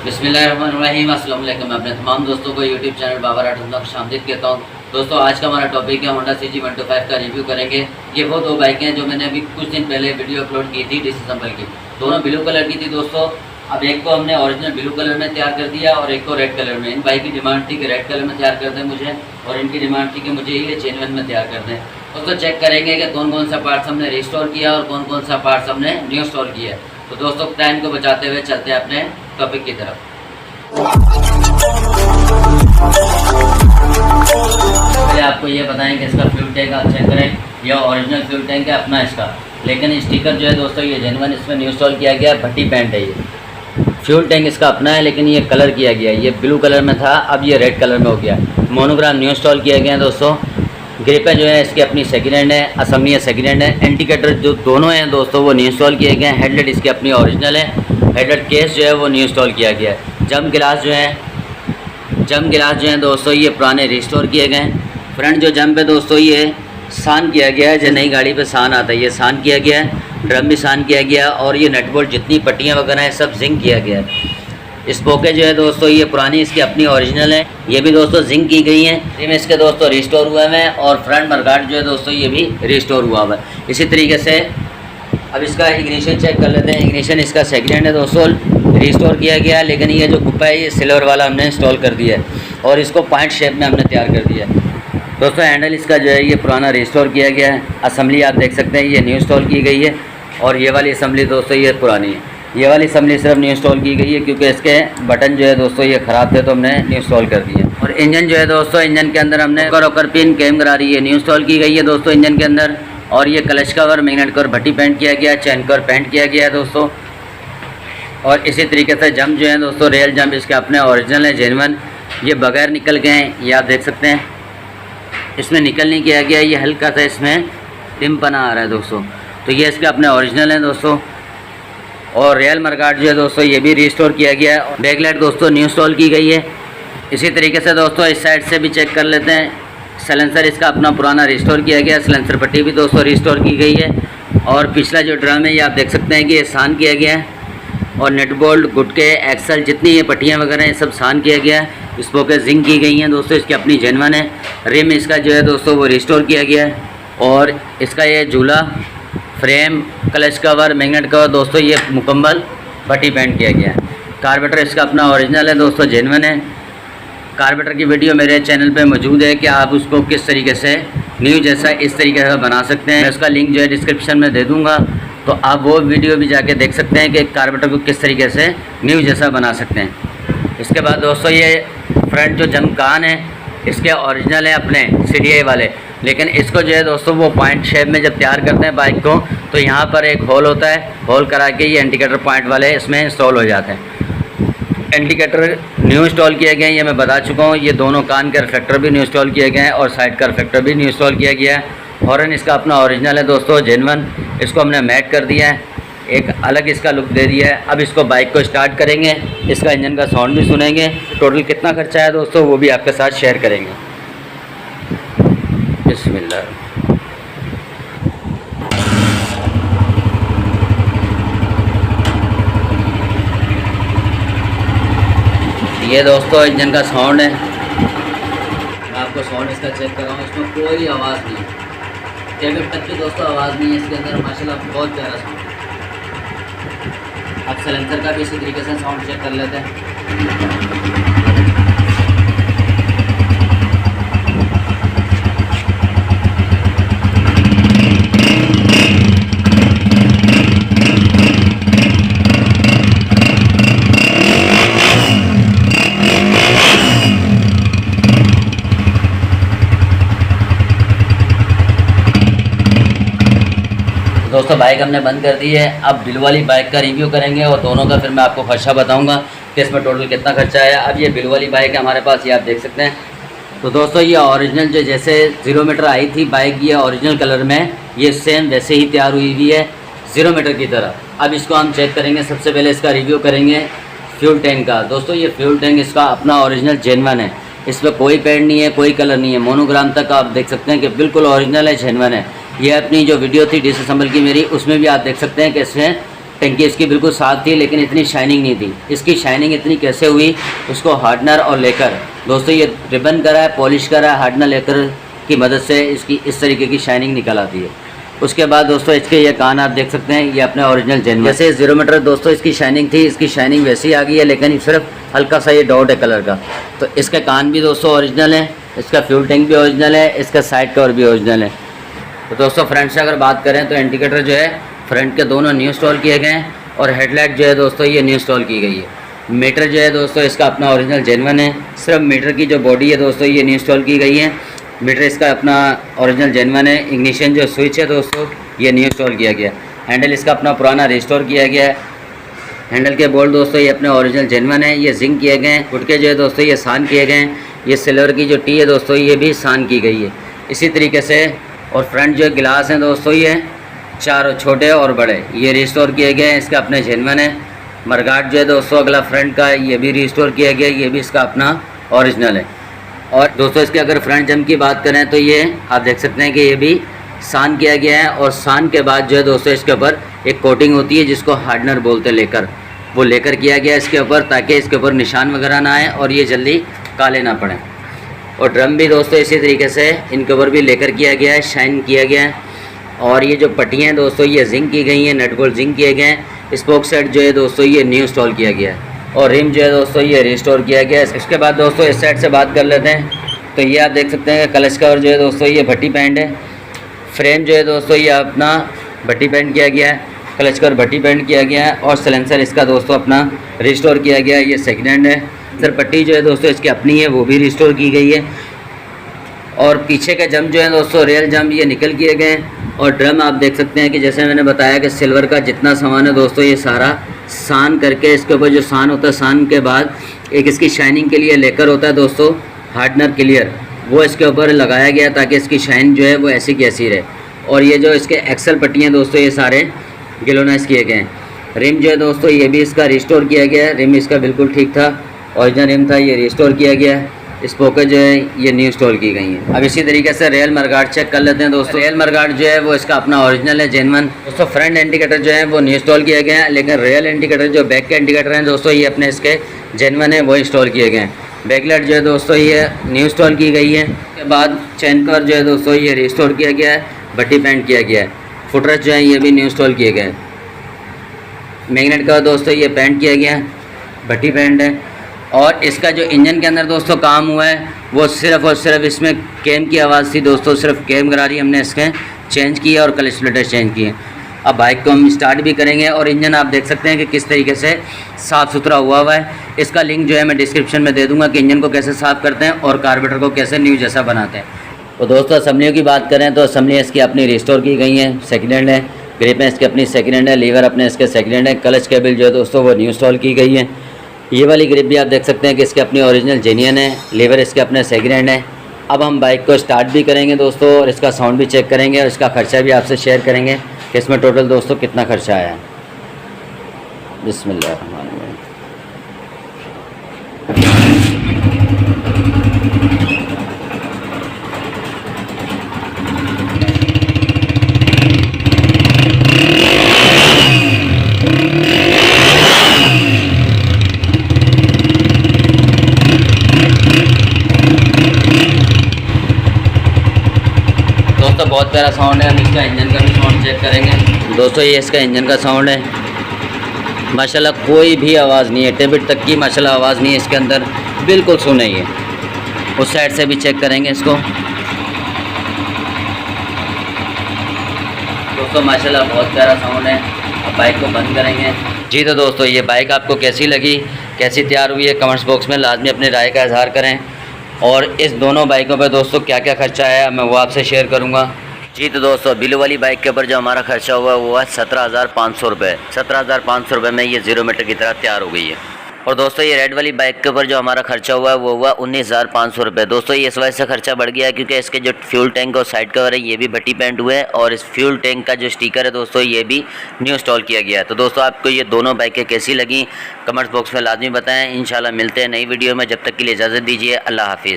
बिस्मिल्लाहिर्रहमानिर्रहीम। अस्सलाम वालेकुम। मैं अपने तमाम दोस्तों को यूट्यूब चैनल बाबर ऑटो में खुशामदीद कहता हूँ। दोस्तों आज का हमारा टॉपिक है होंडा CG 125 का रिव्यू करेंगे। ये वो दो बाइकें हैं जो मैंने अभी कुछ दिन पहले वीडियो अपलोड की थी डिसम्बर की। दोनों ब्लू कलर की थी दोस्तों। अब एक को हमने ओरिजिनल ब्लू कलर में तैयार कर दिया और एक को रेड कलर में। इन बाइक की डिमांड थी कि रेड कलर में तैयार कर दें मुझे, और इनकी डिमांड थी कि मुझे ये जेन्युइन में तैयार कर दें। दोस्तों चेक करेंगे कि कौन कौन सा पार्ट्स हमने रिस्टोर किया और कौन कौन सा पार्ट्स हमने न्यू स्टोर किया है। तो दोस्तों टाइम को बचाते हुए चलते हैं अपने टॉपिक की तरफ। पहले आपको ये बताएं कि इसका फ्यूल टैंक आप चेक करें। यह ओरिजिनल फ्यूल टैंक है अपना इसका, लेकिन स्टिकर जो है दोस्तों ये जेन्युइन इसमें न्यू इंस्टॉल किया गया है। भट्टी पेंट है ये। फ्यूल टैंक इसका अपना है, लेकिन ये कलर किया गया है। ये ब्लू कलर में था, अब ये रेड कलर में हो गया। मोनोग्राम न्यू इंस्टॉल किया गया है दोस्तों। ग्रिपें जो है इसकी अपनी सेकेंड हैंड है, असम्बली सेकेंड हैंड है। इंडिकेटर जो दोनों हैं दोस्तों वो न्यू इंस्टॉल किए गए हैं। हेडलाइट इसकी अपनी ओरिजिनल है। हेडलाइट केस जो है वो न्यू इंस्टॉल किया गया है। जम गिलास जो है दोस्तों ये पुराने रिस्टोर किए गए हैं। फ्रंट जो जंप है दोस्तों ये सान किया गया है, जो नई गाड़ी पे सान आता है ये सान किया गया है। ड्रम भी सान किया गया है, और ये नट बोल्ट जितनी पट्टियाँ वगैरह हैं सब जिंक किया गया है। स्पोके जो है दोस्तों ये पुरानी इसकी अपनी ओरिजिनल है, ये भी दोस्तों जिंक की गई हैं। रिम इसके दोस्तों रिस्टोर हुए हैं, और फ्रंट मडगार्ड जो है दोस्तों ये भी रिस्टोर हुआ हुआ है। इसी तरीके से अब इसका इग्निशन चेक कर लेते हैं। इग्निशन इसका सेकेंड हैंड है दोस्तों, रिस्टोर किया गया, लेकिन ये जो कुप्पा है ये सिल्वर वाला हमने इंस्टॉल कर दिया है, और इसको पॉइंट शेप में हमने तैयार कर दिया है दोस्तों। हैंडल इसका जो है ये पुराना रिस्टोर किया गया है। असम्बली आप देख सकते हैं ये न्यू इंस्टॉल की गई है, और ये वाली असम्बली दोस्तों ये पुरानी है। ये वाली असम्बली सिर्फ न्यू इंस्टॉल की गई है क्योंकि इसके बटन जो है दोस्तों ये ख़राब थे तो हमने न्यू इंस्टॉल कर दिए। और इंजन जो है दोस्तों, इंजन के अंदर हमने रोकर पिन कैम करा रही है न्यू इंस्टॉल की गई है दोस्तों इंजन के अंदर। और ये क्लच कवर मैग्नेट कवर भट्टी पेंट किया गया है, चैन कवर पेंट किया गया है दोस्तों। और इसी तरीके से जंप जो है दोस्तों रेल जंप इसके अपने ओरिजिनल है, जेन्युइन। ये बगैर निकल गए हैं, ये आप देख सकते हैं। इसमें निकल नहीं किया गया, ये हल्का सा इसमें टिमपना आ रहा है दोस्तों। तो ये इसके अपने ओरिजिनल हैं दोस्तों। और रेल मडगार्ड जो है दोस्तों ये भी रिस्टोर किया गया है। बैक लाइट दोस्तों न्यू इंस्टॉल की गई है। इसी तरीके से दोस्तों इस साइड से भी चेक कर लेते हैं। सलेंसर इसका अपना पुराना रिस्टोर किया गया, सलेंसर पट्टी भी दोस्तों रिस्टोर की गई है। और पिछला जो ड्रम है ये आप देख सकते हैं कि ये सान किया गया है। और नट बोल्ट गुटके एक्सल जितनी ये पट्टियाँ वगैरह हैं सब सान किया गया है। स्पोके जिंक की गई हैं दोस्तों, इसकी अपनी जेन्युइन है। रिम इसका जो है दोस्तों वो रिस्टोर किया गया है। और इसका ये झूला, frame, clutch cover, magnet cover दोस्तों ये मुकम्मल पट्टी पेंट किया गया है। कार्बेटर इसका अपना ओरिजिनल है दोस्तों, जेन्युइन है। कार्बेटर की वीडियो मेरे चैनल पे मौजूद है कि आप उसको किस तरीके से न्यू जैसा इस तरीके से बना सकते हैं। मैं उसका लिंक जो है डिस्क्रिप्शन में दे दूँगा, तो आप वो वीडियो भी जाके देख सकते हैं कि कार्बेटर को किस तरीके से न्यू जैसा बना सकते हैं। इसके बाद दोस्तों ये फ्रंट जो जमकान है इसके ओरिजिनल है अपने CDI वाले, लेकिन इसको जो है दोस्तों वो पॉइंट शेप में जब तैयार करते हैं बाइक को तो यहाँ पर एक होल होता है, होल करा के ये इंडिकेटर पॉइंट वाले इसमें इंस्टॉल हो जाते हैं। इंडिकेटर न्यू इंस्टॉल किए गए हैं, ये मैं बता चुका हूँ। ये दोनों कान के रिफ्लेक्टर भी न्यू इंस्टॉल किए गए हैं, और साइड का रिफ्लेक्टर भी न्यू इंस्टॉल किया गया है। हॉर्न इसका अपना ओरिजिनल है दोस्तों, जेन्युइन। इसको हमने मैट कर दिया है, एक अलग इसका लुक दे दिया है। अब इसको बाइक को स्टार्ट करेंगे, इसका इंजन का साउंड भी सुनेंगे। टोटल कितना खर्चा है दोस्तों वो भी आपके साथ शेयर करेंगे। बिस्मिल्लाह। ये दोस्तों इंजन का साउंड है, मैं आपको साउंड इसका चेक कर रहा हूँ। इसमें कोई आवाज़ नहीं है, टेबल तक की दोस्तों आवाज़ नहीं है इसके अंदर। माशाल्लाह बहुत प्यारा साउंड है। अब सलेंसर का भी इसी तरीके से साउंड चेक कर लेते हैं। दोस्तों बाइक हमने बंद कर दी है। अब बिल वाली बाइक का रिव्यू करेंगे, और दोनों का फिर मैं आपको खर्चा बताऊंगा कि इसमें टोटल कितना खर्चा आया। अब ये बिल वाली बाइक है हमारे पास, ये आप देख सकते हैं। तो दोस्तों ये ओरिजिनल जो जैसे 0 मीटर आई थी बाइक, ये ओरिजिनल कलर में ये सेम वैसे ही तैयार हुई हुई है 0 मीटर की तरह। अब इसको हम चेक करेंगे। सबसे पहले इसका रिव्यू करेंगे फ्यूल टैंक का। दोस्तों ये फ्यूल टैंक इसका अपना ओरिजिनल जेन्युइन है, इस पर कोई पेंट नहीं है, कोई कलर नहीं है। मोनोग्राम तक आप देख सकते हैं कि बिल्कुल ओरिजिनल है, जेन्युइन है। ये अपनी जो वीडियो थी डिसम्बर की मेरी, उसमें भी आप देख सकते हैं कि इसमें टंकी इसकी बिल्कुल साफ थी, लेकिन इतनी शाइनिंग नहीं थी। इसकी शाइनिंग इतनी कैसे हुई, उसको हार्डनर और लेकर दोस्तों ये रिबन करा है, पॉलिश करा है, हार्डनर लेकर की मदद से इसकी इस तरीके की शाइनिंग निकल आती है। उसके बाद दोस्तों इसके ये कान आप देख सकते हैं, ये अपने ओरिजिनल जेन्युइन। जैसे 0 मीटर दोस्तों इसकी शाइनिंग थी, इसकी शाइनिंग वैसी आ गई है, लेकिन सिर्फ हल्का सा ये डॉट है कलर का। तो इसके कान भी दोस्तों ओरिजिनल है, इसका फ्यूल टैंक भी ओरिजिनल है, इसका साइड कवर भी ओरिजिनल है। तो दोस्तों फ्रंट से अगर बात करें तो इंडिकेटर जो है फ्रंट के दोनों न्यू इंस्टॉल किए गए हैं, और हेडलाइट जो है दोस्तों ये न्यू इंस्टॉल की गई है। मीटर जो है दोस्तों इसका अपना ओरिजिनल जेन्युइन है, सिर्फ मीटर की जो बॉडी है दोस्तों ये न्यू इंस्टॉल की गई है। मीटर इसका अपना ओरिजिनल जेन्युइन है। इग्निशन जो स्विच है दोस्तों ये न्यू इंस्टॉल किया गया। हैंडल इसका अपना पुराना रिस्टोर किया गया है। हैंडल के बोल्ट दोस्तों ये अपने ओरिजिनल जेन्युइन है, ये जिंक किए गए हैं। गुटके जो है दोस्तों ये सान किए गए हैं। ये सिल्वर की जो टी है दोस्तों ये भी सान की गई है इसी तरीके से। और फ्रंट जो गिलास हैं दोस्तों ये चारों छोटे और बड़े ये रिस्टोर किए गए हैं, इसका अपने जेन्युइन है। मरगाट जो है दोस्तों अगला फ्रंट का ये भी रिस्टोर किया गया, ये भी इसका अपना ओरिजिनल है। और दोस्तों इसके अगर फ्रंट जम की बात करें तो ये आप देख सकते हैं कि ये भी सान किया गया है। और सान के बाद जो है दोस्तों इसके ऊपर एक कोटिंग होती है जिसको हार्डनर बोलते हैं, लेकर, वो लेकर किया गया है इसके ऊपर, ताकि इसके ऊपर निशान वगैरह ना आए और ये जल्दी काले ना पड़ें। और ड्रम भी दोस्तों इसी तरीके से इनके ऊपर भी लेकर किया गया है, शाइन किया गया है। और ये जो पट्टियाँ हैं दोस्तों ये जिंक की गई हैं, नट बोल्ट जिंक किए गए हैं। स्पोक सेट जो है दोस्तों ये न्यू इंस्टॉल किया गया है। और रिम जो है दोस्तों ये रिस्टोर किया गया है। इसके बाद दोस्तों इस साइड से बात कर लेते हैं। तो ये आप देख सकते हैं कि क्लच कवर जो है दोस्तों ये भट्टी पैंट है। फ्रेम जो है दोस्तों ये अपना भट्टी पैंट किया गया है, क्लच कवर भट्टी पैंट किया गया है। और सिलेंसर इसका दोस्तों अपना रिस्टोर किया गया है, ये सेकेंड हैंड है। सर पट्टी जो है दोस्तों इसकी अपनी है, वो भी रिस्टोर की गई है। और पीछे के जंप जो है दोस्तों रियल जंप ये निकल किए गए हैं। और ड्रम आप देख सकते हैं कि जैसे मैंने बताया कि सिल्वर का जितना सामान है दोस्तों ये सारा सान करके, इसके ऊपर जो सान होता है, सान के बाद एक इसकी शाइनिंग के लिए लेकर होता है दोस्तों हार्डनर क्लियर, वो इसके ऊपर लगाया गया ताकि इसकी शाइन जो है वो ऐसी की ऐसी रहे। और ये जो इसके एक्सल पट्टियाँ दोस्तों ये सारे गिलोनाइज किए गए हैं। रिम जो है दोस्तों ये भी इसका रिस्टोर किया गया है। रिम इसका बिल्कुल ठीक था, ओरिजिनल रिम था, ये रिस्टोर किया गया है। स्पोकर जो है ये न्यू इंस्टॉल की गई है। अब इसी तरीके से रेल मरगाट चेक कर लेते हैं दोस्तों। रेल मरगाट जो है वो इसका अपना ओरिजिनल है, जेन्युइन। दोस्तों फ्रंट इंडिकेटर जो है वो न्यू इंस्टॉल किया गया है, लेकिन रियल इंडिकेटर जो बैक के इंडिकेटर हैं दोस्तों ये अपने इसके जेन्युइन है, वो इंस्टॉल किए गए हैं। बैकलाइट जो है दोस्तों ये न्यू इंस्टॉल की गई है। उसके बाद चैन कवर जो है दोस्तों ये रिस्टोर किया गया है, भट्टी पेंट किया गया है। फुटरेस्ट जो है ये भी न्यू इंस्टॉल किए गए हैं। मैग्नेट का दोस्तों ये पेंट किया गया है, भट्टी पेंट है। और इसका जो इंजन के अंदर दोस्तों काम हुआ है वो सिर्फ और सिर्फ इसमें कैम की आवाज़ थी दोस्तों, सिर्फ कैम गरारी हमने इसके चेंज की है और क्लच प्लेटर चेंज किए। अब बाइक को हम स्टार्ट भी करेंगे और इंजन आप देख सकते हैं कि किस तरीके से साफ़ सुथरा हुआ है। इसका लिंक जो है मैं डिस्क्रिप्शन में दे दूंगा कि इंजन को कैसे साफ़ करते हैं और कार्बोरेटर को कैसे न्यू जैसा बनाते हैं। तो दोस्तों असम्बलियों की बात करें तो असम्बलियाँ इसकी अपनी रिस्टोर की गई हैं, सेकेंड हैंड है। ग्रिपें इसकी अपनी सेकेंड हैंड है, लीवर अपने इसके सेकेंड हैंड है। क्लच केबल जो है दोस्तों वो न्यू इंस्टॉल की गई है। ये वाली ग्रिप भी आप देख सकते हैं कि इसके अपनी ओरिजिनल जेन्युइन है, लीवर इसके अपने सेकेंड हैंड है। अब हम बाइक को स्टार्ट भी करेंगे दोस्तों और इसका साउंड भी चेक करेंगे और इसका खर्चा भी आपसे शेयर करेंगे कि इसमें टोटल दोस्तों कितना खर्चा आया है। बिस्मिल्लाहिर्रहमानिर्रहीम। दोस्तों बहुत प्यारा साउंड है। हम इसका इंजन का भी साउंड चेक करेंगे। दोस्तों ये इसका इंजन का साउंड है, माशाल्लाह कोई भी आवाज़ नहीं है, टेबिट तक की माशाल्लाह आवाज़ नहीं है इसके अंदर, बिल्कुल सुन नहीं है। उस साइड से भी चेक करेंगे इसको। दोस्तों माशाल्लाह बहुत प्यारा साउंड है। अब बाइक को बंद करेंगे। जी तो दोस्तों ये बाइक आपको कैसी लगी, कैसी तैयार हुई है, कमेंट्स बॉक्स में लाजमी अपनी राय का इजहार करें। और इस दोनों बाइकों पर दोस्तों क्या क्या खर्चा आया मैं वो आपसे शेयर करूंगा। जी तो दोस्तों बिलू वाली बाइक के ऊपर जो हमारा खर्चा हुआ वो है 17,500 रुपये। 17,500 रुपये में ये 0 मीटर की तरह तैयार हो गई है। और दोस्तों ये रेड वाली बाइक के ऊपर जो हमारा खर्चा हुआ है वो हुआ 19,500 रुपये। दोस्तों ये इस वजह से खर्चा बढ़ गया है क्योंकि इसके जो फ्यूल टैंक और साइड कवर है ये भी भट्टी पेंट हुए हैं और इस फ्यूल टैंक का जो स्टिकर है दोस्तों ये भी न्यू इंस्टॉल किया गया है। तो दोस्तों आपको ये दोनों बाइकें कैसी लगी कमेंट्स बॉक्स में लाजमी बताएं। इंशाल्लाह मिलते हैं नई वीडियो में, जब तक के लिए इजाज़त दीजिए। अल्लाह हाफिज़।